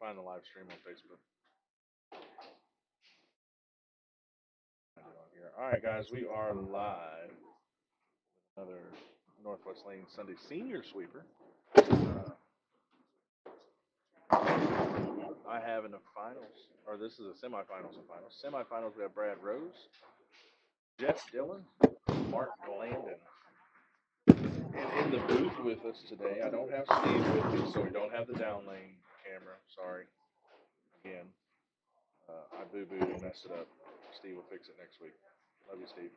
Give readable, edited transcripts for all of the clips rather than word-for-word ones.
find the live stream on Facebook. All right, guys, we are live with another Northwest Lane Sunday Senior Sweeper. I have in the finals, or this is the semifinals and finals. Semifinals, we have Brad Rose, Jeff Dillon, Mark Glandon. And in the booth with us today, I don't have Steve with me, so we don't have the down lane camera. Sorry. Again, I boo-booed and messed it up. Steve will fix it next week. Love you, Steve.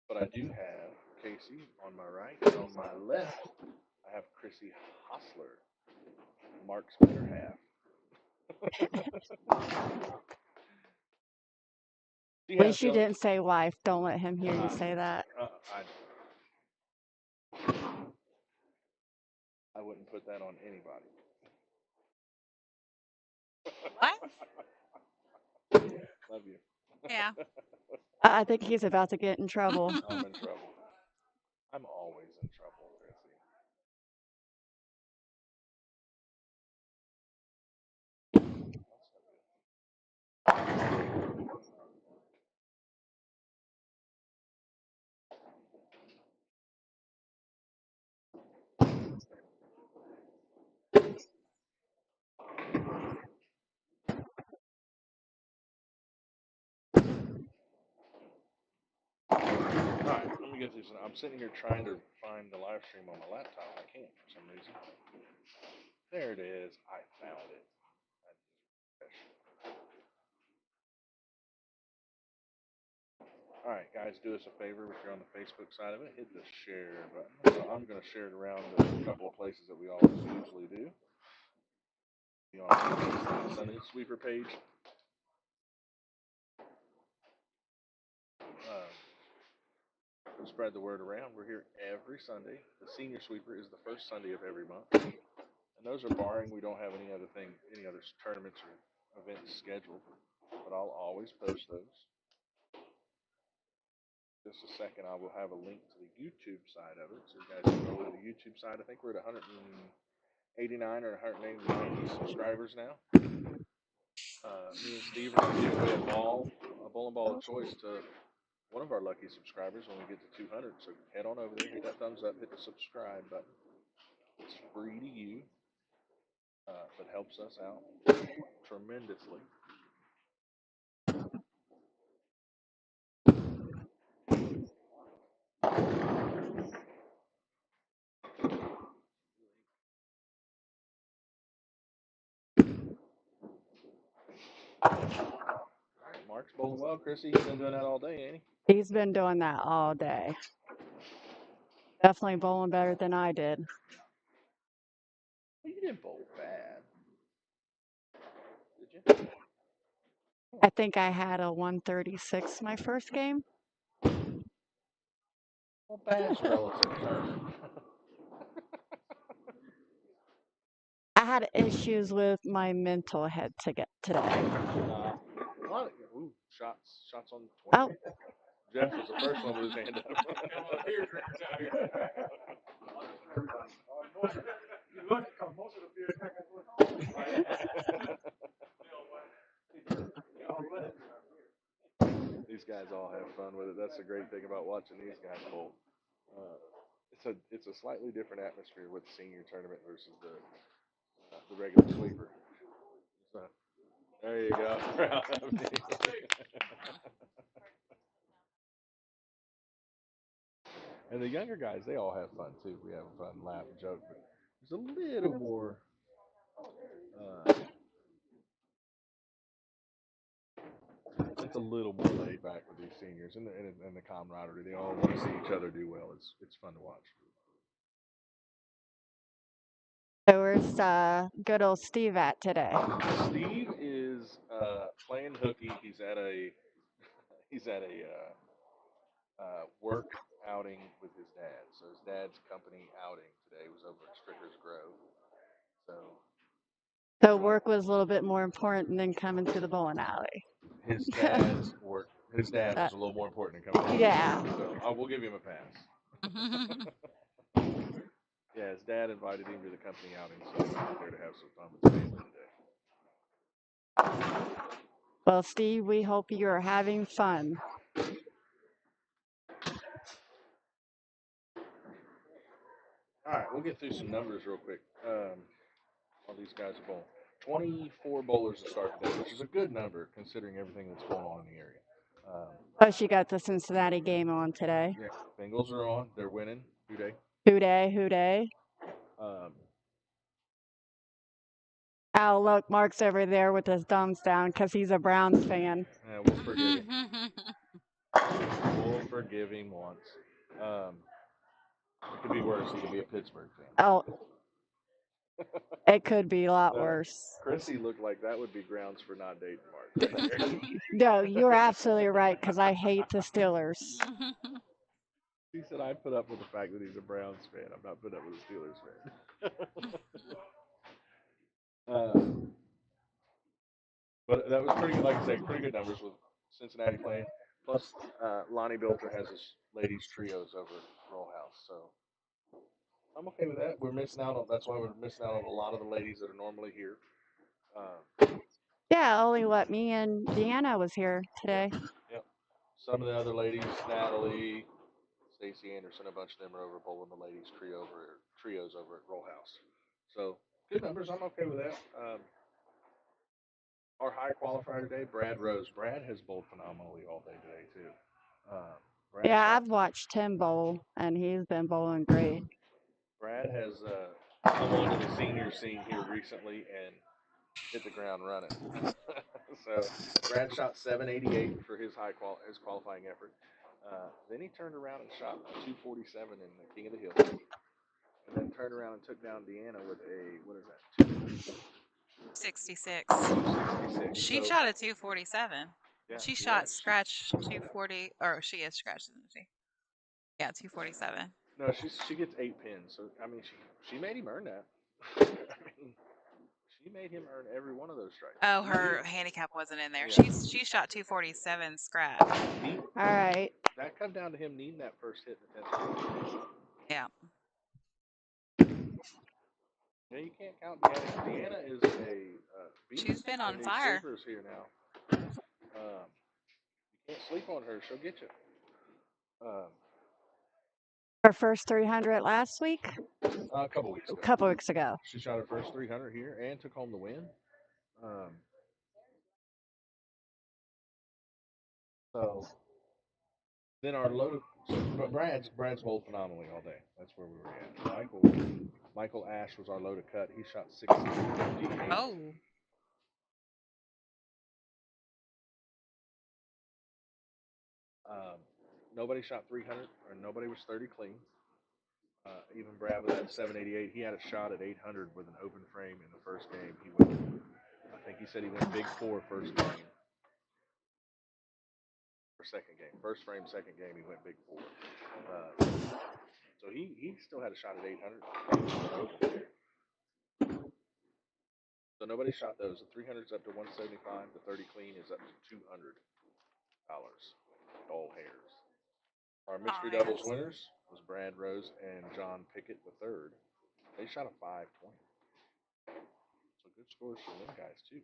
But I do have Casey on my right, and on my left, I have Chrissy Hostler, Mark's better half. At least you didn't say wife. Don't let him hear you say that. I wouldn't put that on anybody. What? Love you. Yeah. I think he's about to get in trouble. I'm in trouble. I'm always in trouble, Chrissy. Alright, let me get these. I'm sitting here trying to find the live stream on my laptop. I can't for some reason. There it is. I found it. Alright, guys, do us a favor if you're on the Facebook side of it, hit the share button. So I'm going to share it around a couple of places that we always usually do. Be on the Sunday Sweeper page. Spread the word around. We're here every Sunday. The Senior Sweeper is the first Sunday of every month. And those are barring we don't have any other tournaments or events scheduled. But I'll always post those. Just a second, I will have a link to the YouTube side of it, so you guys can go to the YouTube side. I think we're at 189 or 189 subscribers now. Me and Steve are going to give away a bowling ball of choice to one of our lucky subscribers when we get to 200. So head on over there, hit that thumbs up, hit the subscribe button. It's free to you, but helps us out tremendously. Mark's bowling well. Chrissy, he's been doing that all day, ain't he? He's been doing that all day. Definitely bowling better than I did. Well, you didn't bowl bad. Did you? I think I had a 136 my first game. Well, bad's relative term. I had issues with my mental head to get today. Ooh, shots on 20. Oh. Jeff was the first one with his hand up. These guys all have fun with it. That's the great thing about watching these guys bowl. It's a slightly different atmosphere with the senior tournament versus the regular sweeper. So, there you go. And the younger guys, they all have fun too. We have fun, laugh, and joke. But there's a little more. It's a little more laid back with these seniors and the camaraderie. They all want to see each other do well. It's fun to watch. So where's good old Steve at today? Steve is playing hooky. He's at a work outing with his dad. So his dad's company outing today was over at Stricker's Grove. So work was a little bit more important than coming to the bowling alley. His dad's work. His dad was a little more important than coming. Yeah. So I will give him a pass. Yeah, his dad invited him to the company outing, so he went out there to have some fun with the family today. Well, Steve, we hope you're having fun. All right, we'll get through some numbers real quick. While these guys are bowling, 24 bowlers to start today, which is a good number considering everything that's going on in the area. Plus, you got the Cincinnati game on today. Yeah, Bengals are on. They're winning. Who day? Who day? Who day? Oh, look, Mark's over there with his thumbs down because he's a Browns fan. We'll forgive him. We'll forgive him once. It could be worse. He could be a Pittsburgh fan. Oh, it could be a lot worse. Chrissy looked like that would be grounds for not dating Mark. Right No, you're absolutely right because I hate the Steelers. He said I'd put up with the fact that he's a Browns fan. I'm not putting up with a Steelers fan. But that was pretty, like I say, pretty good numbers with Cincinnati playing. Plus, Lonnie Bilter has his ladies trios over at Roll House, so I'm okay with that. We're missing out on. That's why we're missing out on a lot of the ladies that are normally here. Yeah, only what me and Deanna was here today. Yep. Some of the other ladies, Natalie, Stacy Anderson, a bunch of them are over bowling the ladies trios over at Roll House. So good numbers. I'm okay with that. Our high qualifier today, Brad Rose. Brad has bowled phenomenally all day today too. Yeah, I've watched him bowl, and he's been bowling great. Brad has come onto the senior scene here recently and hit the ground running. So Brad shot 788 for his his qualifying effort. Then he turned around and shot 247 in the King of the Hill, and then turned around and took down Deanna with a what is that? 66. 66. She So, shot a 247. yeah, She shot scratch 240, or she is scratch, isn't she? Yeah, 247. No, she gets 8 pins. So I mean, she made him earn that. I mean, she made him earn every one of those strikes. Oh, her handicap wasn't in there. Yeah. She shot 247 scratch. All right. That come down to him needing that first hit in the 10th. Yeah. Yeah, you can't count Deanna. Deanna is a beast. She's been on in these fire. sleepers here now. You can't sleep on her. She'll get you. Her first 300 last week? A couple weeks ago. A couple weeks ago. She shot her first 300 here and took home the win. So then our load, but Brad's bowled phenomenally all day. That's where we were at. Michael Ash was our load of cut. He shot 658. Oh. Nobody shot 300, or nobody was 30 clean. Even Brad was at 788. He had a shot at 800 with an open frame in the first game. He went, I think he said he went big four first game. Or second game. First frame, second game, he went big four. So he still had a shot at 800. So nobody shot those. The 300's up to 175. The 30 clean is up to $200. All hairs. Our mystery doubles winners was Brad Rose and John Pickett III. They shot a 520. So good scores for them guys too.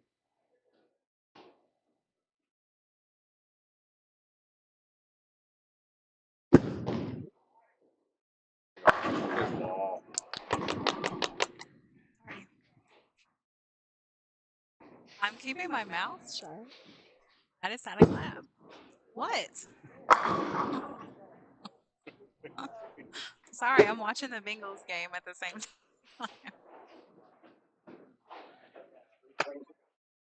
Good ball. I'm keeping my mouth shut. I just had a clap. What? Sorry, I'm watching the Bengals game at the same time.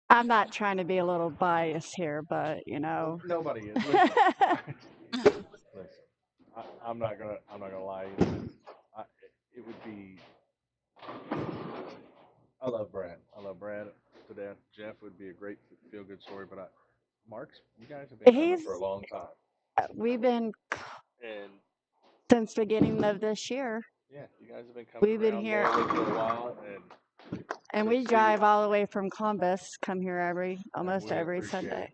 I'm not trying to be a little biased here, but you know. Nobody is. Listen, I'm not gonna lie. It would be. I love Brad to death. Jeff would be a great feel good story, but Mark's. You guys have been coming for a long time. We've been and since beginning of this year. Yeah, you guys have been coming. We've been here for a while, and we drive all the way from Columbus. Come here almost every Sunday.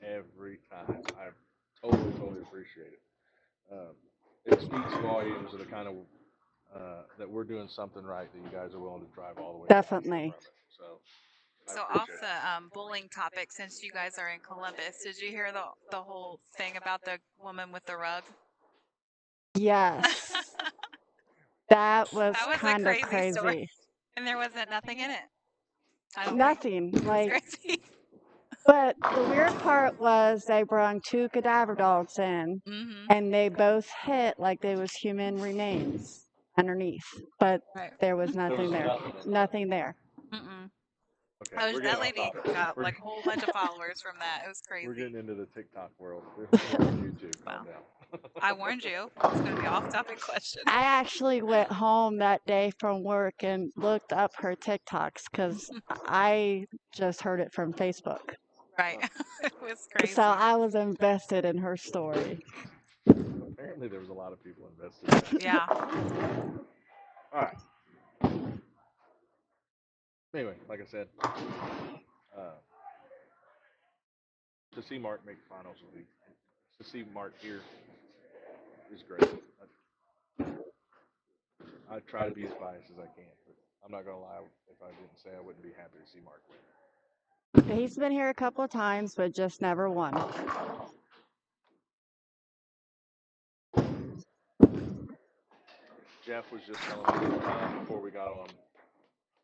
Every time, I totally appreciate it. It speaks volumes of the kind of that we're doing something right. That you guys are willing to drive all the way Definitely. from it. So I So off appreciate the it. bullying topic, since you guys are in Columbus, did you hear the whole thing about the woman with the rug? Yes. That was That was a kind of crazy story, crazy. and there wasn't nothing in it. I don't think Nothing. it was Like, crazy. but the weird part was they brought 2 cadaver dogs in, Mm-hmm. and they both hit like they was human remains underneath, but Right. there was There nothing was there. nothing in there. Nothing there. Mm-mm. Okay, we're That getting off lady topic. got We're, like a whole bunch of followers from that. It was we're crazy. getting into the TikTok world. We're on YouTube. Calm Wow. down. I warned you. It's going to be off-topic question. I actually went home that day from work and looked up her TikToks because I just heard it from Facebook. Right. It was crazy. So I was invested in her story. Apparently, there was a lot of people invested in that. Yeah. All right. Anyway, like I said, to see Mark make the finals would be, to see Mark here is great. I try to be as biased as I can, but I'm not gonna lie. If I didn't say I wouldn't be happy to see Mark win. He's been here a couple of times, but just never won. Jeff was just telling me before we got on,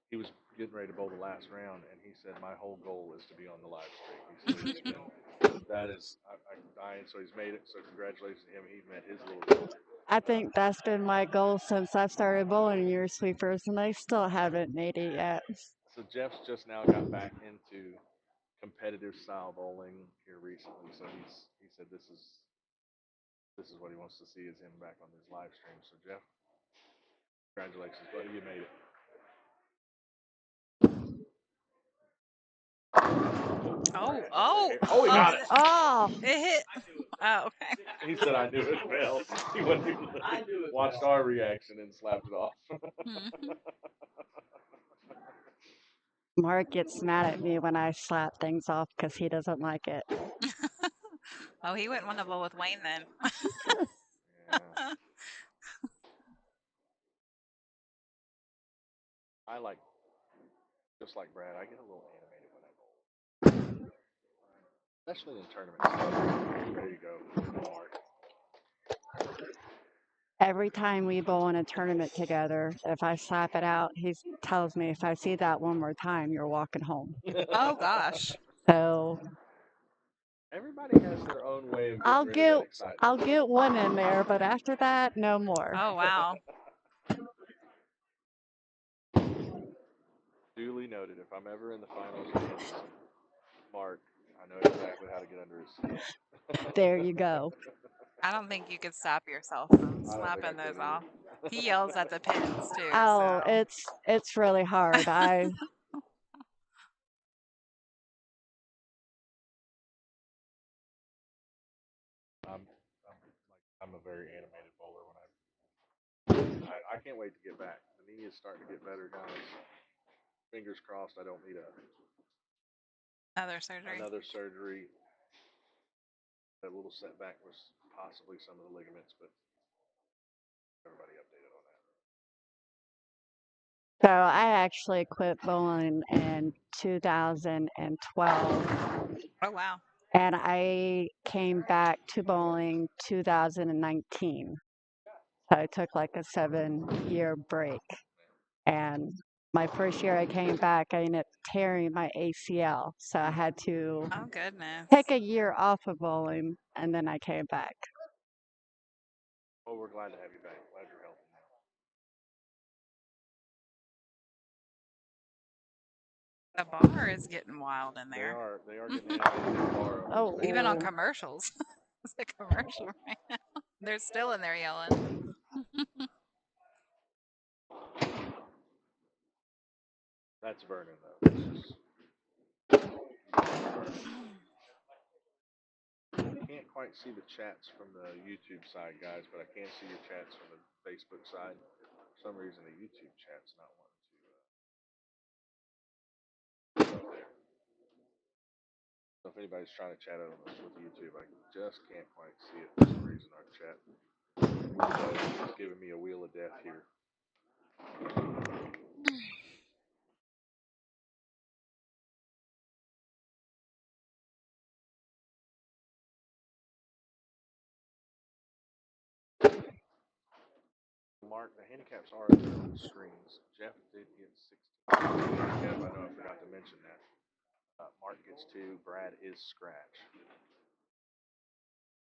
he was getting ready to bowl the last round, and he said, "My whole goal is to be on the live stream." He said, "It's been, that is, I'm dying." So he's made it. So congratulations to him. He met his little goal. I think that's been my goal since I started bowling year sweepers, and I still haven't made it yet. So Jeff's just now got back into competitive style bowling here recently. So he said this is what he wants to see is him back on his live stream. So Jeff, congratulations, buddy, you made it. Oh, he got it. Oh, it hit. Oh, okay. He said I knew it fell. He wouldn't even watched our reaction and slapped it off. Mhm. Mark gets mad at me when I slap things off because he doesn't like it. Oh, he wouldn't want to bowl with Wayne then. Yeah. I like, just like Brad, I get a little animated when I bowl, especially in tournaments. There you go, Mark. Every time we bowl in a tournament together, if I slap it out, he tells me if I see that one more time, you're walking home. Oh gosh. So Everybody has their own way of I'll getting rid of that get excitement. I'll get one in there, but after that, no more. Oh wow. Duly noted. If I'm ever in the finals against Mark, I know exactly how to get under his skin. There you go. I don't think you could stop yourself from I don't think I slapping could those either. off. He yells at the pins too. Oh, So it's really hard. I'm a very animated bowler when I can't wait to get back. The knee is starting to get better, guys. Fingers crossed I don't need another surgery. another surgery. That little setback was possibly some of the ligaments, but everybody updated on that. So I actually quit bowling in 2012, Oh wow. and I came back to bowling 2019. So I took like a 7-year break. And my first year I came back, I ended up tearing my ACL. So I had to Oh goodness. take a year off of bowling, and then I came back. Well, we're glad to have you back. Glad you're healthy now. The bar is getting wild in there. They are getting animated in the bar. Oh, Even on ooh. commercials. It's a commercial right now. They're still in there yelling. That's Vernon though. That's just I can't quite see the chats from the YouTube side, guys, but I can see your chats from the Facebook side. For some reason, the YouTube chat's not wanting to go there. So if anybody's trying to chat on us with YouTube, I just can't quite see it for some reason. Our chat, it's giving me a wheel of death here. Mark, the handicaps are there on the screens. Jeff did get 16. Jeff, I know I forgot to mention that. Mark gets 2. Brad is scratch.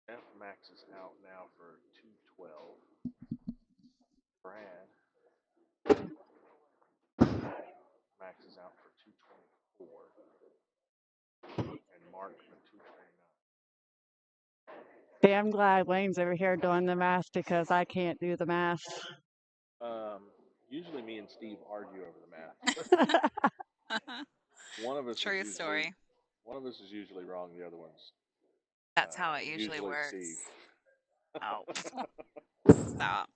Jeff maxes out now for 212. Brad maxes out for 224. And Mark for 229. See, I'm glad Wayne's over here doing the math because I can't do the math. Usually me and Steve argue over the math. One of us True is story. usually, one of us is usually wrong. The other one's That's how it usually works. Steve. Oh, stop.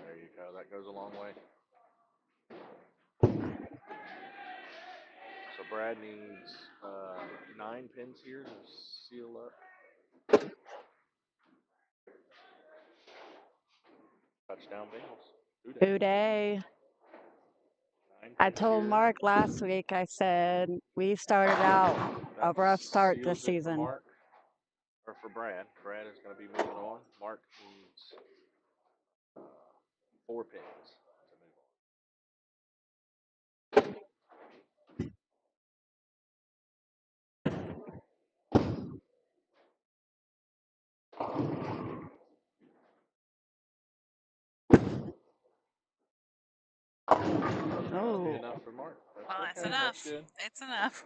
There you go. That goes a long way. So Brad needs 9 pins here to seal up. Touchdown Bengals. Who day? I told Mark last week, I said, we started out a rough start this season. Mark, or for Brad. Brad is going to be moving on. Mark needs 4 pins to move on. Oh. Enough for Mark. Well, it's okay. enough. That's good. It's enough.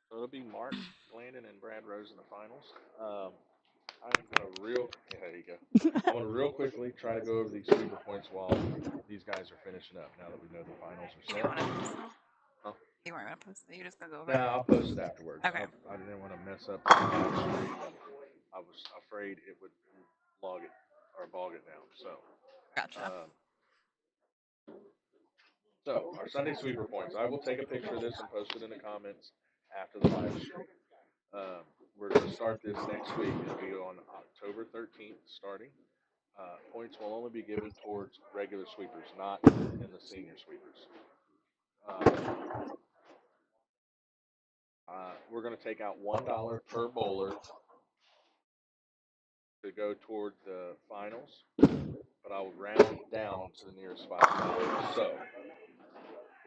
So it'll be Mark, Landon, and Brad Rose in the finals. I'm going to there you go. I'm going to real quickly try to go over these sweeper points while these guys are finishing up now that we know the finals are You set. didn't want to post it? Huh? You weren't going to post it? You're just going to go over No, I'll post it afterwards. Okay. I didn't want to mess up the live stream. I was afraid it would log it or bog it down. So, Gotcha. So our Sunday sweeper points. I will take a picture of this and post it in the comments after the live stream. We're going to start this next week. It'll be on October 13th starting. Points will only be given towards regular sweepers, not in the senior sweepers. We're going to take out $1 per bowler to go toward the finals, but I will round down to the nearest $5. So,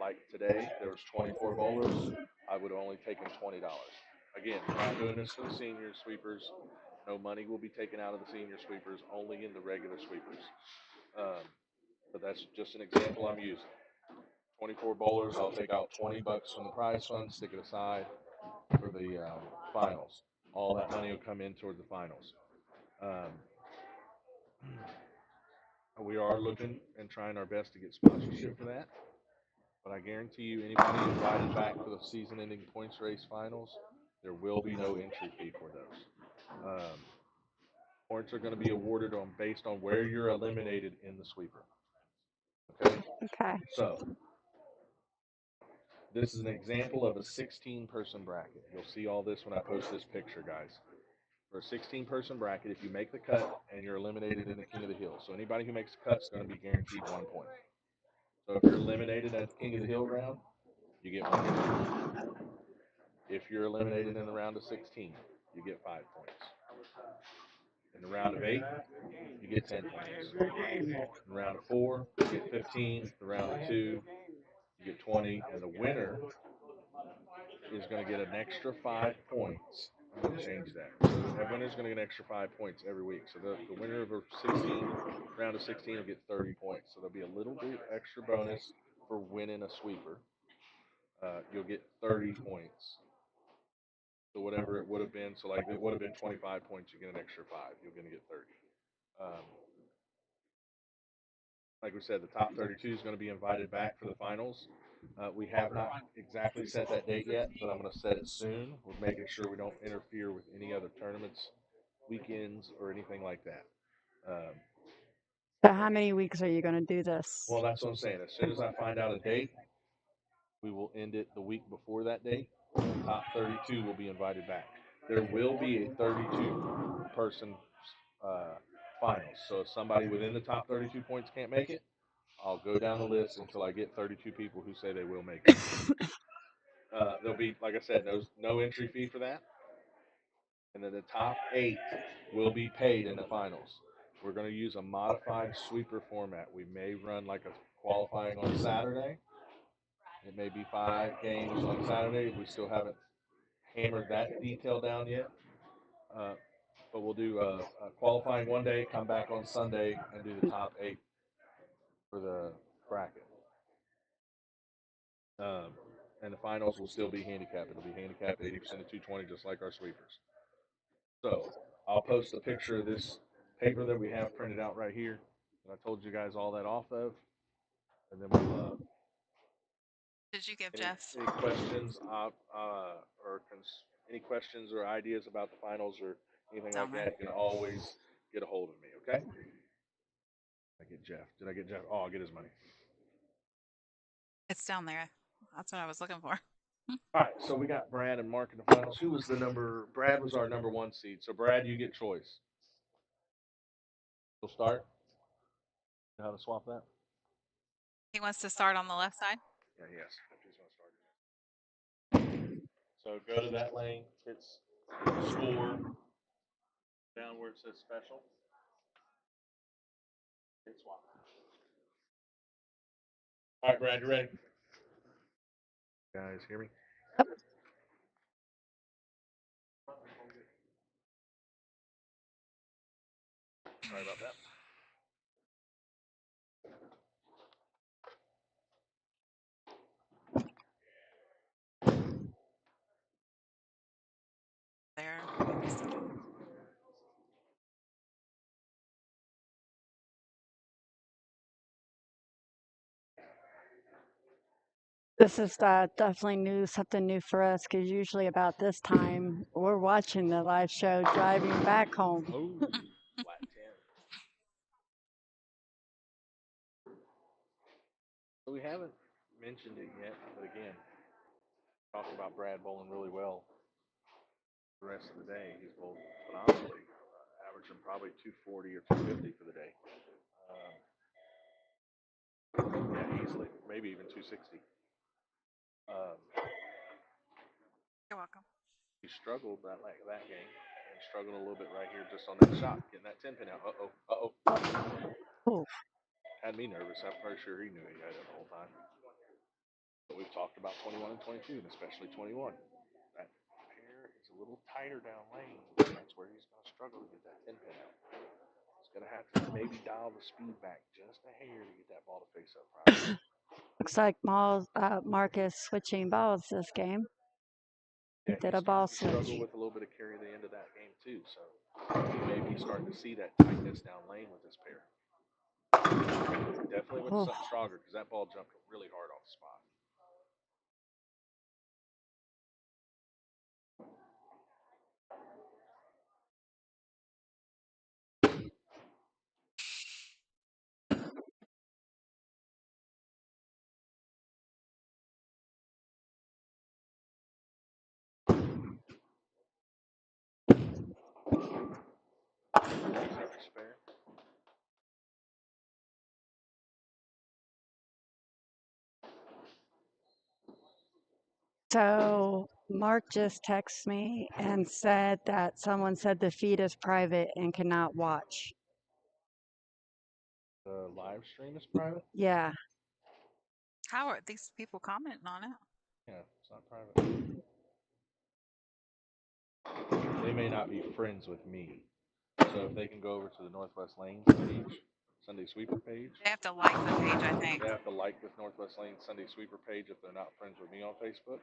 like today, there was 24 bowlers. I would have only taken $20. Again, we're not doing this for the senior sweepers. No money will be taken out of the senior sweepers, only in the regular sweepers. But that's just an example I'm using. 24 bowlers, I'll take out $20 from the prize fund, stick it aside for the finals. All that money will come in toward the finals. We are looking and trying our best to get sponsorship for that. But I guarantee you, anybody invited back for the season-ending points race finals, there will be no entry fee for those. Points are going to be awarded based on where you're eliminated in the sweeper. Okay? Okay. So, this is an example of a 16-person bracket. You'll see all this when I post this picture, guys. For a 16-person bracket, if you make the cut and you're eliminated in the King of the Hill, so anybody who makes the cut is going to be guaranteed 1 point. So if you're eliminated at the King of the Hill round, you get 1 point. If you're eliminated in the round of 16, you get 5 points. In the round of 8, you get 10 points. In the round of 4, you get 15. In the round of 2, you get 20. And the winner is going to get an extra 5 points. I'm going to change that. So the winner's going to get an extra 5 points every week. So the winner of a round of 16 will get 30 points. So there'll be a little bit extra bonus for winning a sweeper. You'll get 30 points. So whatever it would have been, so like it would have been 25 points, you get an extra 5. You're going to get 30. Like we said, the top 32 is going to be invited back for the finals. We have not exactly set that date yet, but I'm going to set it soon. We're making sure we don't interfere with any other tournaments, weekends, or anything like that. So how many weeks are you going to do this? Well, that's what I'm saying. As soon as I find out a date, we will end it the week before that date. The top 32 will be invited back. There will be a 32 person finals. So if somebody within the top 32 points can't make it, I'll go down the list until I get 32 people who say they will make it. There'll be, like I said, no entry fee for that. And then the top 8 will be paid in the finals. We're going to use a modified sweeper format. We may run like a qualifying on Saturday. It may be 5 games on Saturday. We still haven't hammered that detail down yet. But we'll do a qualifying one day, come back on Sunday, and do the top 8 for the bracket. And the finals will still be handicapped. It'll be handicapped 80% of 220, just like our sweepers. So I'll post a picture of this paper that we have printed out right here that I told you guys all that off of, and then we'll. Did you give Any, Jeff? any questions any questions or ideas about the finals or anything Down like there. that? You can always get a hold of me. Okay. I get Jeff. Did I get Jeff? Oh, I'll get his money. It's down there. That's what I was looking for. All right, so we got Brad and Mark in the finals. Who was the number? Brad was our number 1 seed. So Brad, you get choice. You'll start. You know how to swap that? He wants to start on the left side. Yeah, yes. He's gonna start. So go to that lane. It's score. Down where it says special. Hit swap. All right, Brad, you ready? Guys, hear me? Sorry about that. There. This is definitely something new for us, because usually about this time we're watching the live show driving back home. Oh, flat 10. So we haven't mentioned it yet, but again, talking about Brad bowling really well the rest of the day. He's bowled phenomenally, averaging probably 240 or 250 for the day. Yeah, easily, maybe even 260. You're welcome. He struggled that game and struggled a little bit right here just on that shot, getting that 10 pin out. Oh, Had me nervous. I'm pretty sure he knew he had it the whole time. But we've talked about 21 and 22, and especially 21. That pair is a little tighter down lane. That's where he's going to struggle to get that 10 pin out. He's going to have to maybe dial the speed back just a hair to get that ball to face up properly. looks like Mark is switching balls this game. Yeah, Did a ball switch. Struggled with a little bit of carry the end of that game too, so you may be starting to see that tightness down lane with this pair. Definitely with something stronger because that ball jumped really hard off the spot. Service fair. So Mark just texted me and said that someone said the feed is private and cannot watch. The live stream is private? Yeah. How are these people commenting on it? Yeah, it's not private. They may not be friends with me. So if they can go over to the Northwest Lanes page, Sunday Sweeper page. They have to like the page, I think. They have to like the Northwest Lanes Sunday Sweeper page if they're not friends with me on Facebook.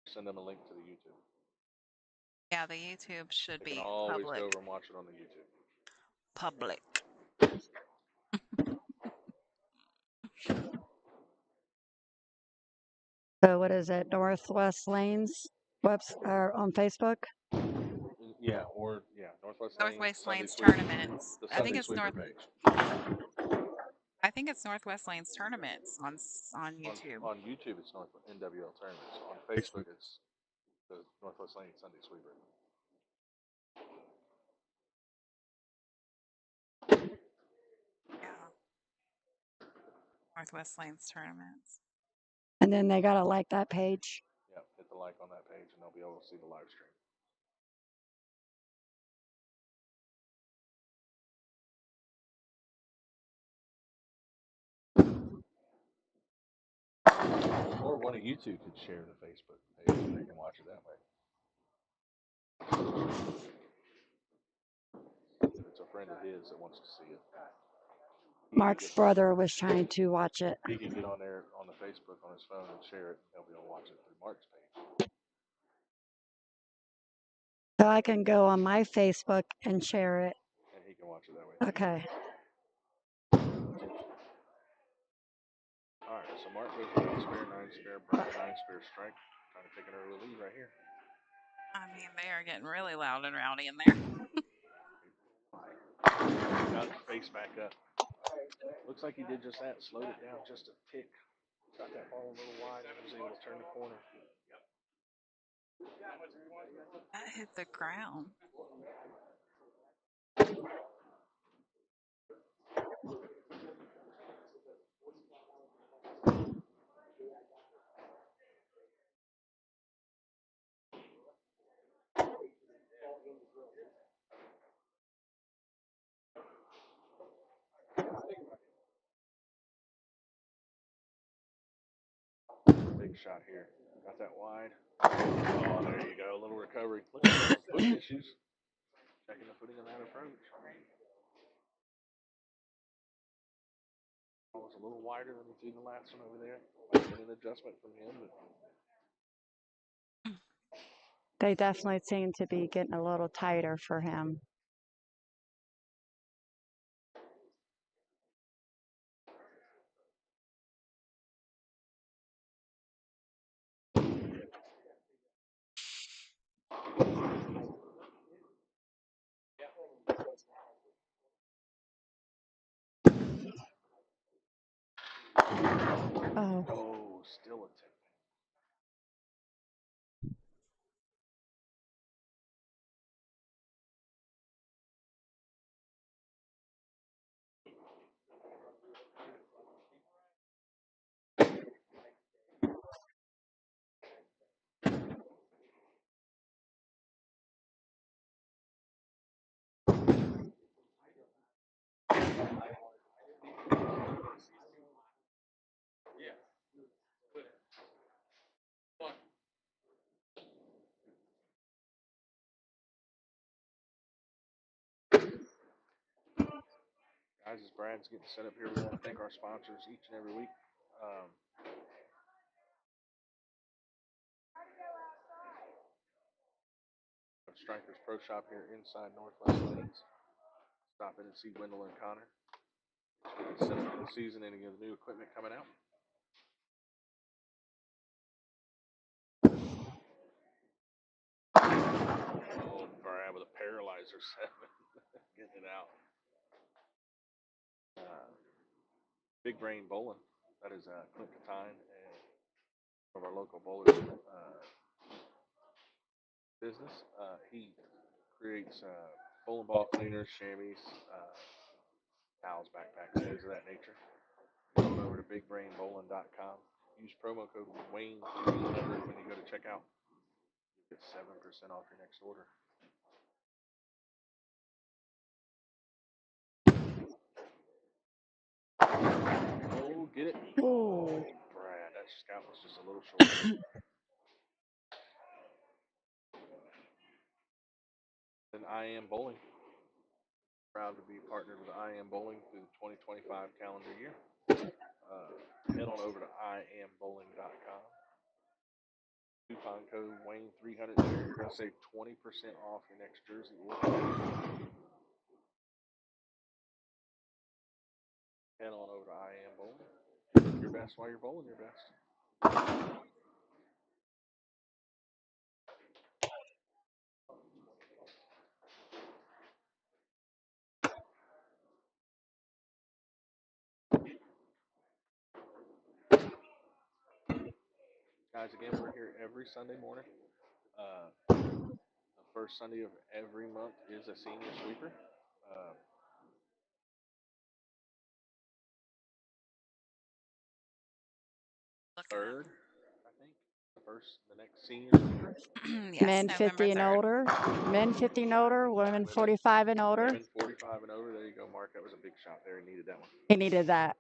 Send them a link to the YouTube. Yeah, the YouTube should They be can always public. go over and watch it on the YouTube. Public. So what is it? Northwest Lanes on Facebook? Yeah, Northwest Northwest Northwest Sunday Lanes Sweeper. tournaments. The I Sunday think it's Sweeper North. page. I think it's Northwest Lanes tournaments on On YouTube. on YouTube, it's North NWL tournaments. On Facebook, it's the Northwest Lane Sunday Sweeper. Yeah. Northwest Lanes tournaments. And then they got to like that page. Yep, hit the like on that page, and they'll be able to see the live stream. Or one of you two could share the Facebook page, and they can watch it that way. If it's a friend of his that wants to see it. Mark's brother was trying to watch it. He can get on there on the Facebook on his phone and share it. He'll be able to watch it through Mark's page. So I can go on my Facebook and share it. And he can watch it that way. Okay. All right, so Mark goes 9 spare, Brian 9 spare strike. Trying to take an early lead right here. I mean, they are getting really loud and rowdy in there. Got his face back up. Looks like he did just that. Slowed it down just a tick. Got that ball a little wide and was able to turn the corner. That hit the ground. Big shot here. Got that wide. Oh, there you go. A little recovery. Look at those foot issues. Checking the footing on that approach. Ball was a little wider than we threw the last one over there. Might have been an adjustment from him, but They definitely seem to be getting a little tighter for him. Oh. oh, still a tip. Guys, as Brad's getting set up here, we want to thank our sponsors each and every week. Strikers Pro Shop here inside Northwest Lanes. Stop in and see Wendell and Connor. Set up for the season and get new equipment coming out. Oh, Brad with a paralyzer 7. Getting it out. Big Brain Bowling. That is Clint Catine and one of our local bowlers business. He creates bowling ball cleaners, chamois, towels, backpacks, things of that nature. Go over to bigbrainbowling.com. Use promo code Wayne300 when you go to checkout. You get 7% off your next order. Oh, get it. Oh. Brad, that scout was just a little short. Then I Am Bowling. Proud to be partnered with I Am Bowling through the 2025 calendar year. Head on over to iambowling.com. Coupon code Wayne300 there. You're going to save 20% off your next jersey order. Head on over to I Am Bowling. Your best while you're bowling your best. Guys, again, we're here every Sunday morning. The first Sunday of every month is a senior sweeper. Third, I think. The next senior sweeper. Yes, Men November 50 and 3rd. older, men 50 and older, women 45 and older. Women 45 and over. There you go, Mark. That was a big shot there. He needed that one. He needed that.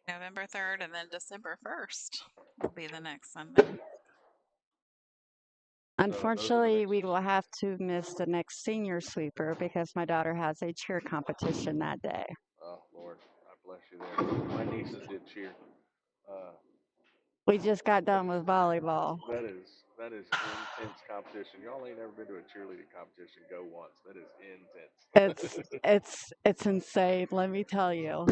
November 3rd, and then December 1st will be the next Sunday. Unfortunately, we will have to miss the next senior sweeper because my daughter has a cheer competition that day. Oh, Lord. I bless you there. My nieces did cheer. We just got done with volleyball. That is intense competition. Y'all ain't never been to a cheerleading competition. Go once. That is intense. It's insane, let me tell you.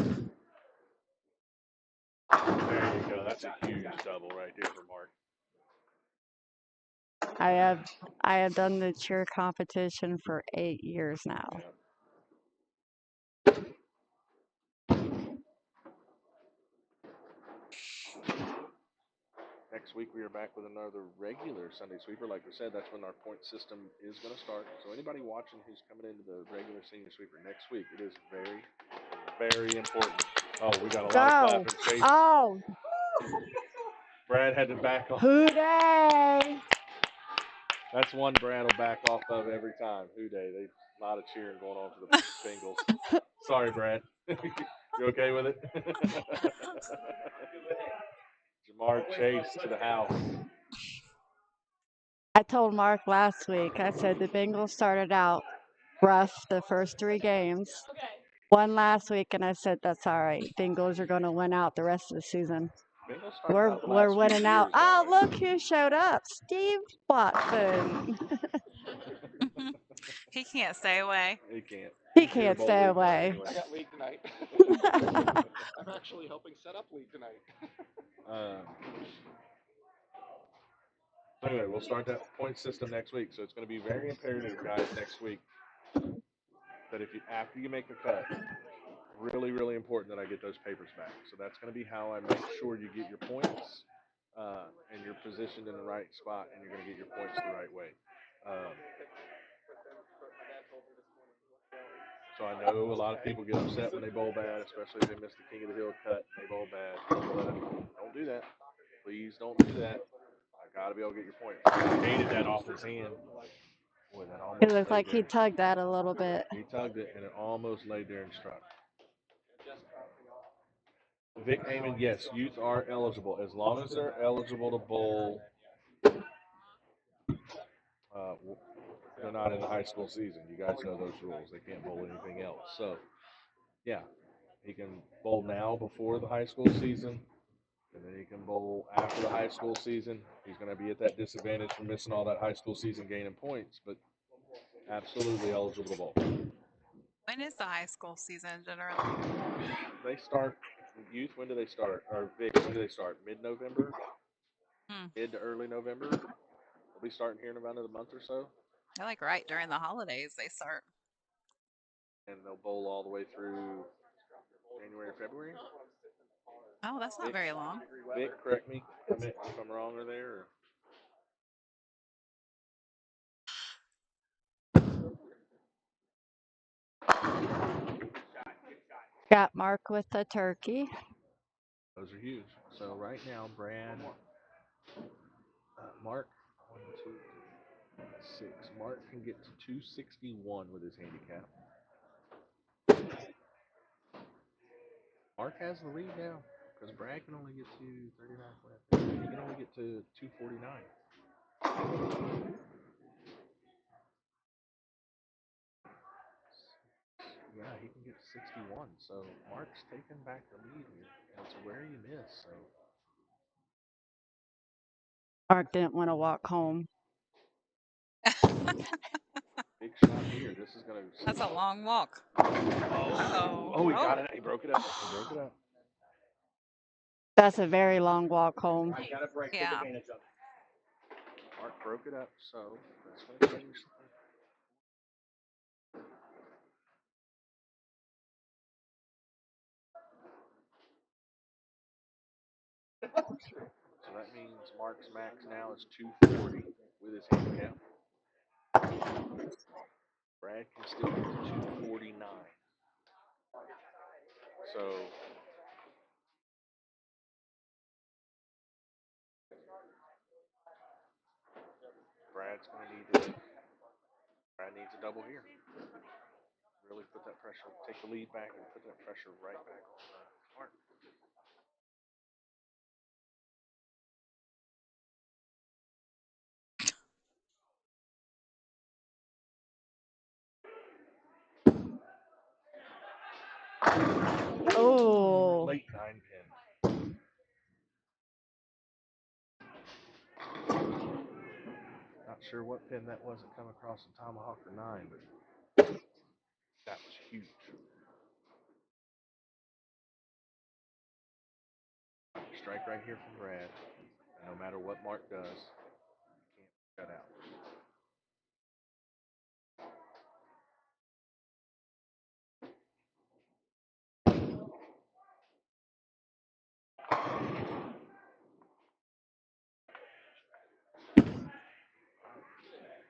There you go. That's a huge double right there for Mark. I have done the cheer competition for 8 years now. Yeah. Next week we are back with another regular Sunday sweeper. Like we said, that's when our point system is going to start. So anybody watching who's coming into the regular senior sweeper next week, it is very, very important. Oh, we got a lot of clapping. Oh, Brad had to back off. hooray! That's one Brad will back off of every time. Hooday. They a lot of cheering going on for the Bengals. Sorry, Brad. You okay with it? Jamar Chase to the house. I told Mark last week, I said the Bengals started out rough the first 3 games. Won last week, and I said that's all right. Bengals are going to win out the rest of the season. We're winning out. Oh, look who showed up. Steve Watson. He can't stay away. He can't. He can't stay away. Anyway. I got league tonight. I'm actually helping set up league tonight. Anyway, we'll start that point system next week. So it's going to be very imperative, guys, next week that after you make a cut, really, really important that I get those papers back. So that's going to be how I make sure you get your points and you're positioned in the right spot and you're going to get your points the right way. So I know a lot of people get upset when they bowl bad, especially if they miss the King of the Hill cut and they bowl bad. Don't do that. Please don't do that. I got to be able to get your points. I hated that off his hand. Boy, that almost It looked like he there. tugged that a little bit. He tugged it, and it almost laid there and struck. Vic Heyman, yes, youth are eligible. As long as they're eligible to bowl, they're not in the high school season. You guys know those rules. They can't bowl anything else. So, yeah, he can bowl now before the high school season, and then he can bowl after the high school season. He's going to be at that disadvantage for missing all that high school season gaining points, but absolutely eligible to bowl. When is the high school season generally? They start youth. When do they start? Or Vic, when do they start? Mid-November, mid to early November. They'll be starting here in about another month or so, They're like right during the holidays they start. and they'll bowl all the way through January or February. Oh, that's not very long. Vic, correct me if I'm wrong or there. Or... Got Mark with the turkey. Those are huge. So right now, Brad, Mark, 1, 2, 3, 6. Mark can get to 261 with his handicap. Mark has the lead now because Brad can only get to 39. He can only get to 249. Yeah, he can get to 61. So Mark's taking back the lead here. And it's where you miss. So Mark didn't want to walk home. big shot here. This is gonna. That's a long walk. Oh, he got it. He broke it up. He broke it up. That's a very long walk home. Yeah. Mark broke it up, so that's going to change. So that means Mark's max now is 240 with his handicap. Brad can still get to 249. So Brad needs a double here. Really put that pressure, take the lead back and put that pressure right back on Mark. Oh, Late 9 pin. Not sure what pin that was that come across the tomahawk or 9, but that was huge. Strike right here from Brad. And no matter what Mark does, you can't cut out.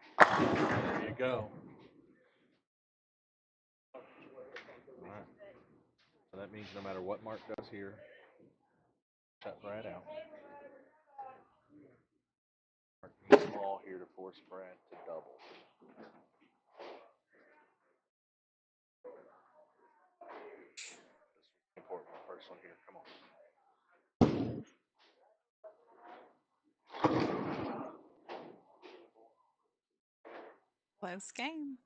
There you go. All right. So that means no matter what Mark does here, shut Brad out. Mark needs small here to force Brad to double. This is important. First one here. Come on. Close game.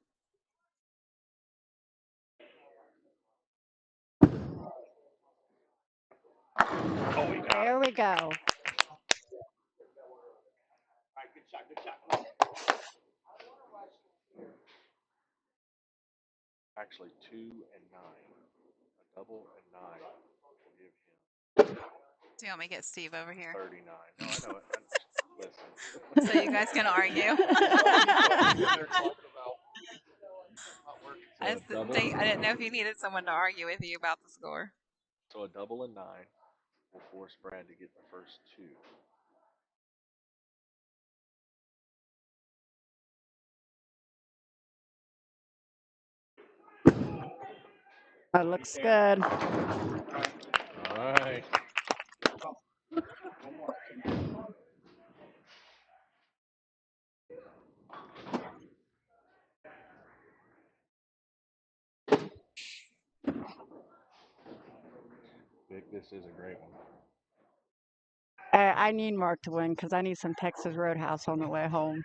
Oh, he got it. there we go. All right, good shot, good shot. Actually, 2 and 9. A double and 9 will give him Do you want me to get Steve over here 39. No, I know it. Listen. so you guys can argue? I didn't know if you needed someone to argue with you about the score. So a double and 9 will force Brad to get the first 2. That looks good. All right. Vic, this is a great one. I need Mark to win because I need some Texas Roadhouse on the way home.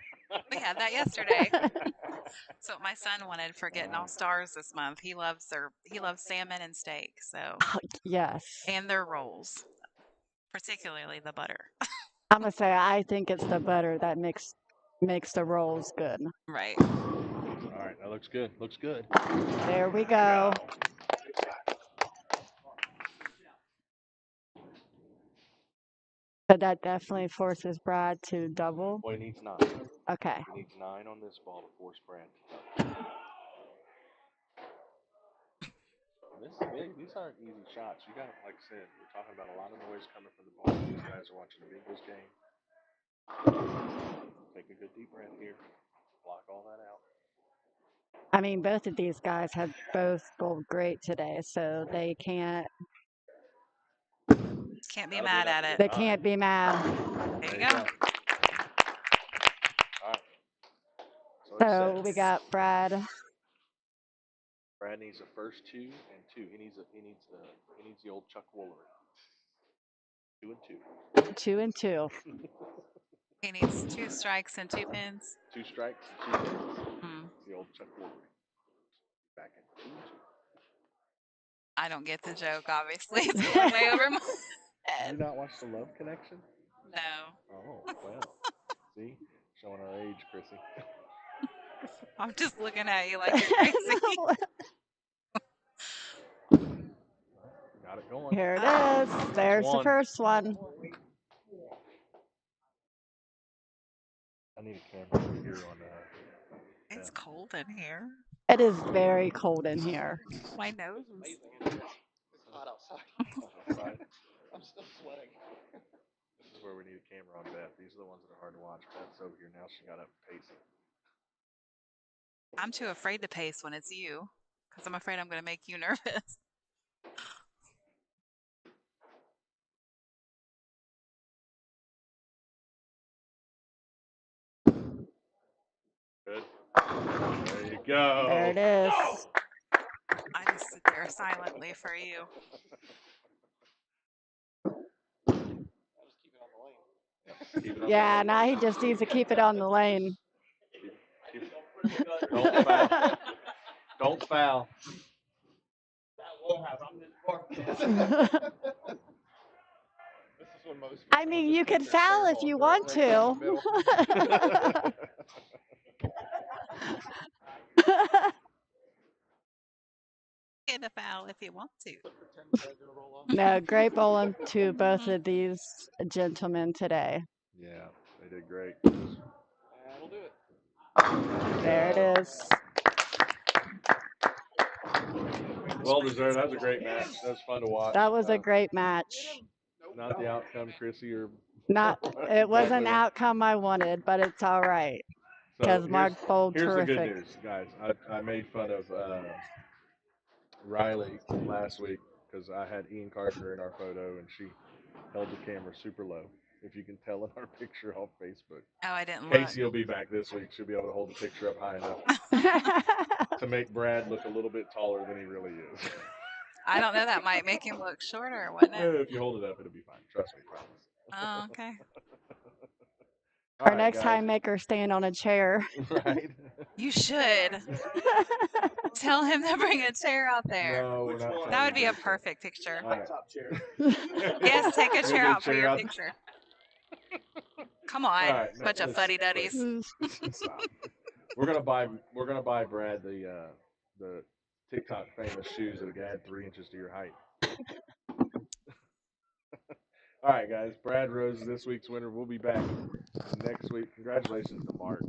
We had that yesterday. That's what my son wanted for getting all stars this month. He loves salmon and steak, so Yes. and their rolls, particularly the butter. I'm gonna say I think it's the butter that makes the rolls good. Right. All right, that looks good. Looks good. There we go. So that definitely forces Brad to double. Well, he needs 9. Okay. He needs 9 on this ball to force Brad to double. These aren't easy shots. You got, like I said, we're talking about a lot of noise coming from the ball. These guys are watching the Bengals game. Take a good deep breath here. Block all that out. I mean, both of these guys have both scored great today, so they can't be mad at it. They can't be mad. There you go. All right. So we got Brad. Brad needs the first 2 and 2. He needs the old Chuck Woolery. 2 and 2. 2 and 2. He needs 2 strikes and 2 pins. 2 strikes and 2 pins. The old Chuck Woolery. Back in 2 and 2. I don't get the joke, obviously. It's going way over my head. Did you not watch The Love Connection? No. Oh, well. See? Showing our age, Chrissy. I'm just looking at you like you're crazy. Got it going. Here it is. There's the first one. I need a camera over here on It's cold in here. It is very cold in here. My nose is... It's hot outside. outside. I'm still sweating. where we need a camera on Beth. These are the ones that are hard to watch. Beth's over here now. She got up pacing. I'm too afraid to pace when it's you because I'm afraid I'm going to make you nervous. Good. There you go. There it is. I just sit there silently for you. I'll just keep it on the lane. Keep it on Yeah, the now he just needs to keep it on the lane. Don't foul. Don't foul. That will happen. I'm just parking. This is when most I people mean, just you take could their foul spare if ball you and throw it want right down the to. middle. Get a foul if you want to. Pretend the guy's gonna roll off. No, great bowling to both of these gentlemen today. Yeah, they did great. That'll do it. There it is. Well deserved. That was a great match. That was fun to watch. That was a great match. Not the outcome, Chrissy, or Not, it wasn't Exactly. outcome I wanted, but it's all right So because Mark bowled here's the terrific. good news, guys. I made fun of Riley last week because I had Ian Carter in our photo and she held the camera super low. If you can tell in our picture on Facebook. Oh, I didn't look. Casey will be back this week. She'll be able to hold the picture up high enough to make Brad look a little bit taller than he really is. I don't know. That might make him look shorter, wouldn't it? If you hold it up, it'll be fine. Trust me, promise. Oh, okay. All Our right, next guys. time, make her stand on a chair. Right? You should tell him to bring a chair out there. No, we're not. That would be a perfect picture. All right. Top chair. Yes, take a You'll chair get out for your out. picture. Come on, All right, no, bunch of let's- fuddy duddies. Stop. We're gonna buy Brad the TikTok famous shoes that add 3 inches to your height. All right, guys. Brad Rose is this week's winner. We'll be back next week. Congratulations to Mark.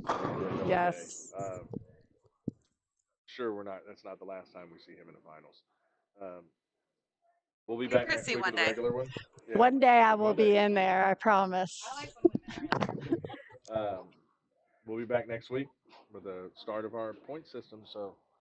Yes. Sure, that's not the last time we see him in the finals. We'll be We back could next see week one with a day. regular one. Yeah. One day I will One be day. in there, I promise. We'll be back next week with the start of our point system. So